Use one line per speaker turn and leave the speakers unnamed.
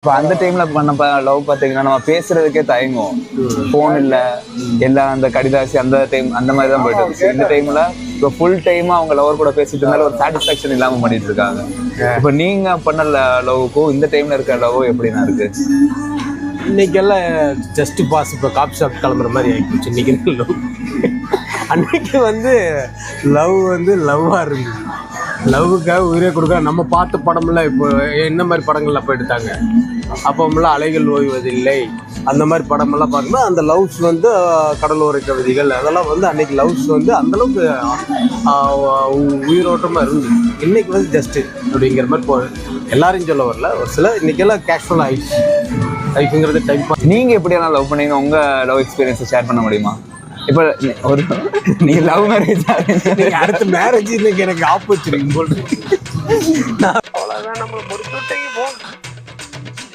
இப்போ அந்த டைம்ல நம்ம லவ் பார்த்தீங்கன்னா நம்ம பேசுறதுக்கே தயங்குவோம். ஃபோன் இல்ல, எல்லாம் அந்த கடிதாசி அந்த டைம் அந்த மாதிரி தான் போயிட்டு இருந்துச்சு. இந்த டைம்ல இப்போ ஃபுல் டைமா அவங்க லவர் கூட பேசிட்டு இருந்தாலும் ஒரு சாட்டிஸ்ஃபேக்ஷன் இல்லாம பண்ணிட்டு இருக்காங்க. இப்போ நீங்க பண்ண லவ்வுக்கும் இந்த டைம்ல இருக்க லவ் எப்படின்னா இருக்கு?
இன்னைக்கெல்லாம் ஜஸ்ட் பாஸ் இப்போ காபி ஷாப் கிளம்புற மாதிரி ஆகிப்போச்சு இன்னைக்கு லவ். அன்னைக்கு லவ் லவ்வாக இருந்தது. லவ்வுக்காக உயிரே கொடுக்க நம்ம பார்த்த படமெல்லாம் இப்போ என்ன மாதிரி படங்கள்லாம் அப்போ எடுத்தாங்க. அப்போமெல்லாம் அலைகள் ஓய்வதில்லை அந்த மாதிரி படமெல்லாம் பார்க்கும்போது அந்த லவ்ஸ் கடலோர கவிதைகள் அதெல்லாம் அன்னைக்கு லவ்ஸ் அந்தளவுக்கு உயிரோட்டமாக இருந்தது. இன்னைக்கு ஜஸ்ட்டு அப்படிங்கிற மாதிரி எல்லாரையும் சொல்ல வரல, ஒரு சில இன்னைக்கெல்லாம் கேஷுவல் ஆயிடுச்சு லைஃப்ங்கிறது டைம்.
நீங்க எப்படியான லவ் பண்ணீங்க? உங்க லவ் எக்ஸ்பீரியன்ஸை ஷேர் பண்ண முடியுமா? இப்போ ஒரு நீங்க லவ் மேரேஜ்
அடுத்த மேரேஜ் இன்னைக்கு எனக்கு ஆப்பர்ச்சுனிட்டி அவ்வளோதான் நம்மளை